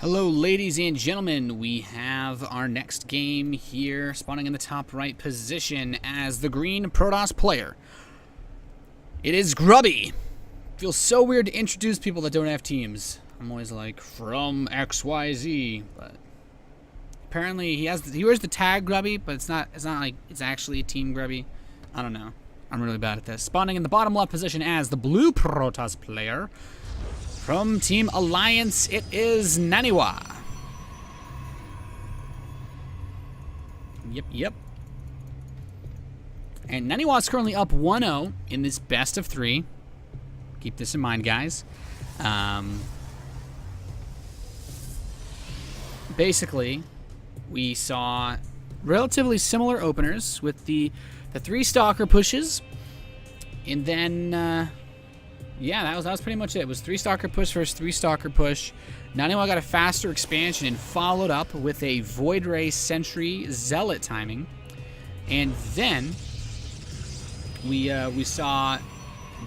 Hello, ladies and gentlemen. We have our next game here, spawning in the top right position as the green Protoss player. It is Grubby. Feels so weird to introduce people that don't have teams. I'm always like, from XYZ, but apparently he wears the tag Grubby, but it's not like it's actually a team Grubby. I don't know. I'm really bad at this. Spawning in the bottom left position as the blue Protoss player. From Team Alliance, it is Naniwa. Yep. And Naniwa is currently up 1-0 in this best of 3. Keep this in mind, guys. Basically, we saw relatively similar openers with the 3 stalker pushes, and then yeah, that was pretty much it. It was 3 stalker push versus 3 stalker push. Naniwa got a faster expansion and followed up with a Void Ray Sentry Zealot timing. And then we saw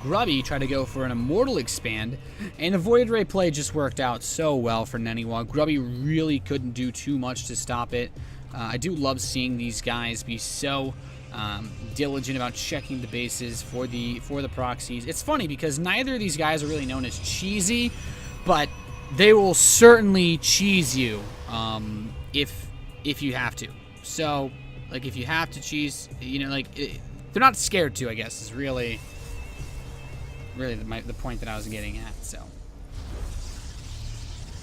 Grubby try to go for an Immortal expand, and the Void Ray play just worked out so well for Naniwa. Grubby really couldn't do too much to stop it. I do love seeing these guys be so diligent about checking the bases for the proxies. It's funny because neither of these guys are really known as cheesy, but they will certainly cheese you if you have to. So, like, if you have to cheese, you know, like, they're not scared to, I guess, is really the point that I was getting at. So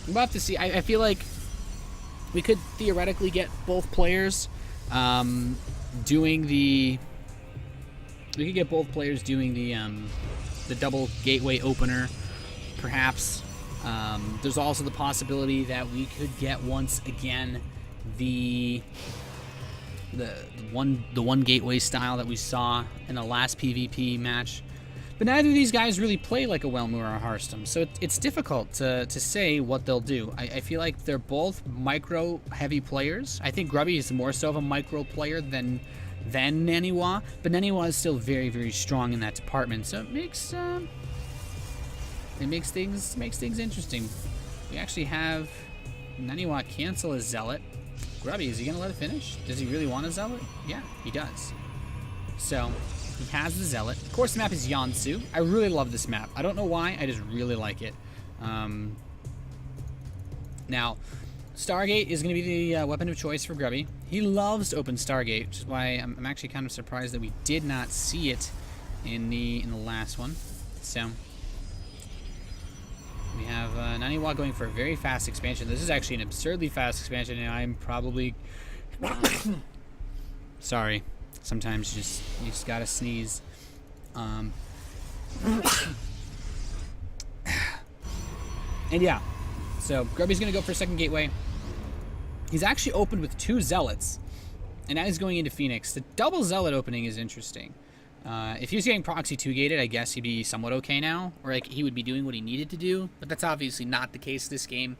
we'll have to see. I feel like we could theoretically get both players doing the double gateway opener, perhaps. There's also the possibility that we could get once again the one gateway style that we saw in the last PvP match. But neither of these guys really play like a Wellmu or a Hearthstone, so it's difficult to say what they'll do. I feel like they're both micro-heavy players. I think Grubby is more so of a micro player than Naniwa, but Naniwa is still very, very strong in that department, so it makes things interesting. We actually have Naniwa cancel his Zealot. Grubby, is he gonna let it finish? Does he really want a Zealot? Yeah, he does. So he has the Zealot. Of course, the map is Yansu. I really love this map. I don't know why, I just really like it. Now, Stargate is going to be the weapon of choice for Grubby. He loves to open Stargate, which is why I'm actually kind of surprised that we did not see it in the last one. So we have Naniwa going for a very fast expansion. This is actually an absurdly fast expansion, and I'm probably sorry. Sometimes you just gotta sneeze. And yeah, so Grubby's gonna go for a second gateway. He's actually opened with 2 Zealots, and now he's going into Phoenix. The double Zealot opening is interesting. If he was getting proxy 2-gated, I guess he'd be somewhat okay now, or like he would be doing what he needed to do, but that's obviously not the case this game.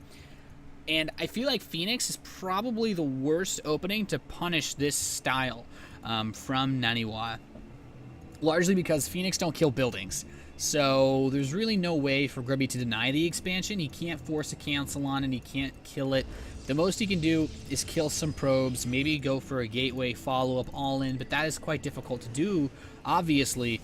And I feel like Phoenix is probably the worst opening to punish this style from Naniwa, largely because Phoenix don't kill buildings. So there's really no way for Grubby to deny the expansion. He can't force a cancel on it, he can't kill it. The most he can do is kill some probes, maybe go for a gateway follow-up all in, but that is quite difficult to do, obviously,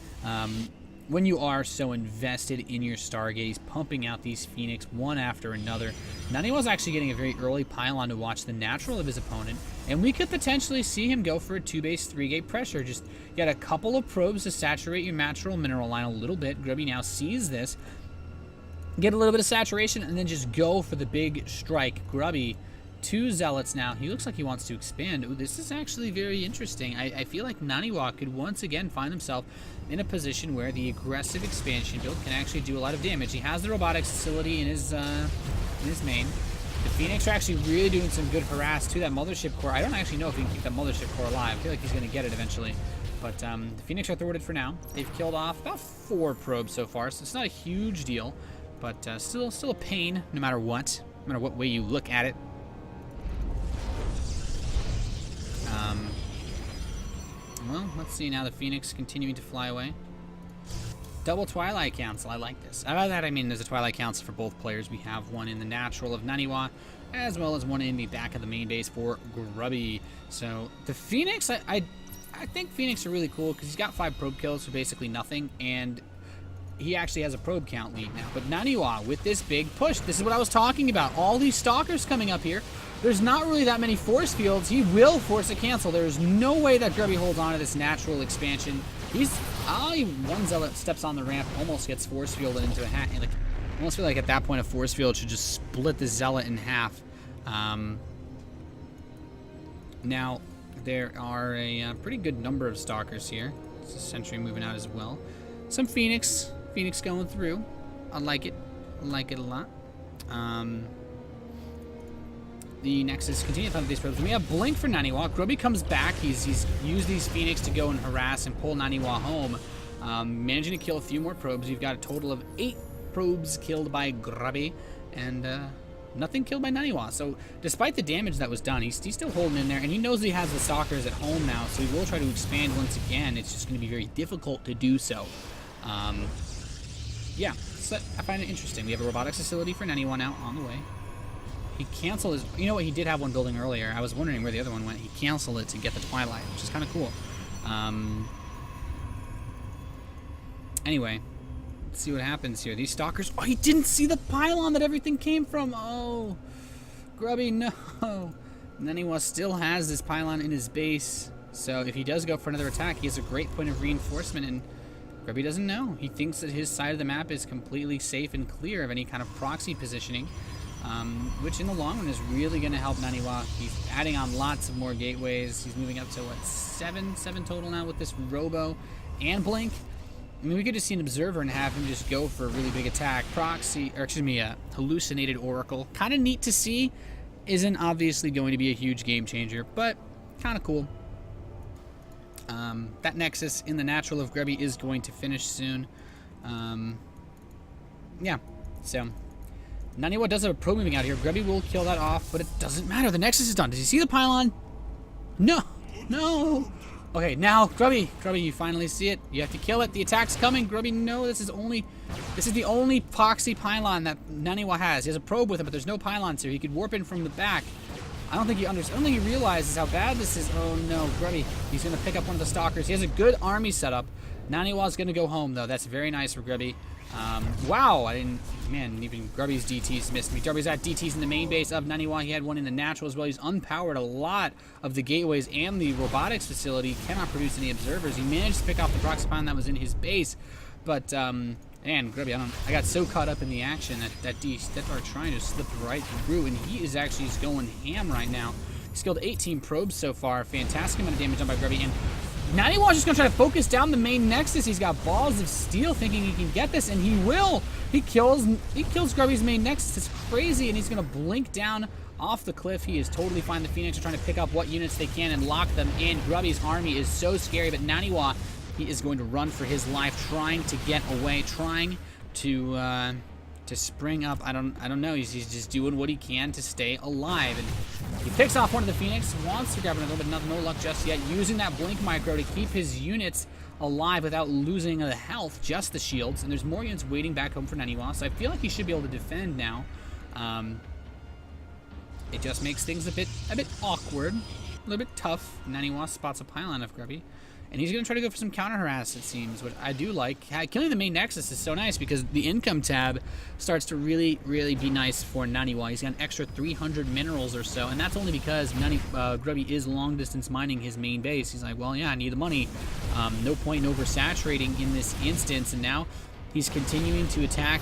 when you are so invested in your Stargate. He's pumping out these Phoenix one after another. Naniwa's actually getting a very early pylon to watch the natural of his opponent, and we could potentially see him go for a 2-base 3-gate pressure. Just get a couple of probes to saturate your natural mineral line a little bit. Grubby now sees this, get a little bit of saturation, and then just go for the big strike. Grubby, 2 Zealots now. He looks like he wants to expand. Ooh, this is actually very interesting. I feel like Naniwa could once again find himself in a position where the aggressive expansion build can actually do a lot of damage. He has the robotics facility in his main. The Phoenix are actually really doing some good harass to that mothership core. I don't actually know if he can keep that mothership core alive. I feel like he's going to get it eventually. But the Phoenix are thwarted for now. They've killed off about 4 probes so far, so it's not a huge deal. But still a pain no matter what way you look at it. Well, let's see now. The Phoenix continuing to fly away. Double Twilight Council. I like this. By that I mean there's a Twilight Council for both players. We have one in the natural of Naniwa, as well as one in the back of the main base for Grubby. So the Phoenix, I think Phoenix are really cool because he's got 5 probe kills for basically nothing, and he actually has a probe count lead now. But Naniwa with this big push, this is what I was talking about. All these stalkers coming up here. There's not really that many force fields. He will force a cancel. There's no way that Grubby holds on to this natural expansion. One zealot steps on the ramp, almost gets force fielded into a hat. Like, I almost feel like at that point a force field should just split the zealot in half. Now, there are a pretty good number of stalkers here. It's a sentry moving out as well. Some Phoenix going through. I like it. I like it a lot. The Nexus continues to hunt these probes. We have Blink for Naniwa. Grubby comes back. He's used these Phoenix to go and harass and pull Naniwa home. Managing to kill a few more probes. We've got a total of 8 probes killed by Grubby, and nothing killed by Naniwa. So despite the damage that was done, he's still holding in there, and he knows he has the stalkers at home now, so he will try to expand once again. It's just going to be very difficult to do so. Yeah, so I find it interesting. We have a robotics facility for Naniwa now on the way. He canceled his... You know what? He did have one building earlier. I was wondering where the other one went. He canceled it to get the Twilight, which is kind of cool. Anyway, let's see what happens here. These stalkers... Oh, he didn't see the pylon that everything came from. Oh, Grubby, no. Naniwa still has this pylon in his base. So if he does go for another attack, he has a great point of reinforcement, and Grubby doesn't know. He thinks that his side of the map is completely safe and clear of any kind of proxy positioning. Which in the long run is really going to help Naniwa. He's adding on lots of more gateways. He's moving up to, what, 7 total now with this Robo and Blink. I mean, we could just see an Observer and have him just go for a really big attack. Proxy, or excuse me, Hallucinated Oracle. Kind of neat to see. Isn't obviously going to be a huge game changer, but kind of cool. That Nexus in the natural of Grubby is going to finish soon. Yeah, so... Naniwa does have a probe moving out here. Grubby will kill that off, but it doesn't matter. The Nexus is done. Does he see the pylon? No. No. Okay, now, Grubby, you finally see it. You have to kill it. The attack's coming. Grubby, no, this is the only proxy pylon that Naniwa has. He has a probe with him, but there's no pylons here. He could warp in from the back. I don't think he realizes how bad this is. Oh no, Grubby. He's gonna pick up one of the stalkers. He has a good army setup. Naniwa's gonna go home though. That's very nice for Grubby. Wow, even Grubby's DTs missed me. Grubby's at DTs in the main base of Naniwa. He had one in the natural as well. He's unpowered a lot of the gateways and the robotics facility. Cannot produce any observers. He managed to pick off the proxy pylon that was in his base, but man, Grubby, I got so caught up in the action that our trying to slip right through, and he is actually just going ham right now. He's killed 18 probes so far. Fantastic amount of damage done by Grubby, and Naniwa's just going to try to focus down the main Nexus. He's got balls of steel thinking he can get this, and he will. He kills Grubby's main Nexus. It's crazy, and he's going to blink down off the cliff. He is totally fine. The Phoenix are trying to pick up what units they can and lock them in. Grubby's army is so scary, but Naniwa, he is going to run for his life, trying to get away, trying to spring up. I don't know. He's just doing what he can to stay alive. And he picks off one of the Phoenix, wants to grab another, but no luck just yet. Using that Blink Micro to keep his units alive without losing the health, just the shields. And there's more units waiting back home for Naniwa, so I feel like he should be able to defend now. It just makes things a bit awkward, a little bit tough. Naniwa spots a pylon of Grubby, and he's going to try to go for some counter harass, it seems, which I do like. Killing the main Nexus is so nice because the income tab starts to really be nice for Naniwa. He's got an extra 300 minerals or so, and that's only because Grubby is long distance mining his main base. He's like, well, yeah, I need the money. No point in oversaturating in this instance, and now he's continuing to attack.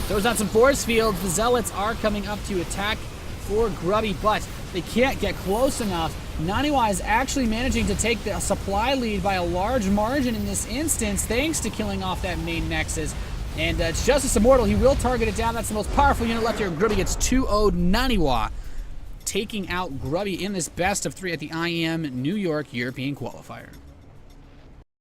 Throws out some force fields. The Zealots are coming up to attack for Grubby, but they can't get close enough. Naniwa is actually managing to take the supply lead by a large margin in this instance, thanks to killing off that main Nexus. And it's Justice Immortal. He will target it down. That's the most powerful unit left here. Grubby gets 2-0'd. Naniwa taking out Grubby in this best of 3 at the IEM New York European Qualifier.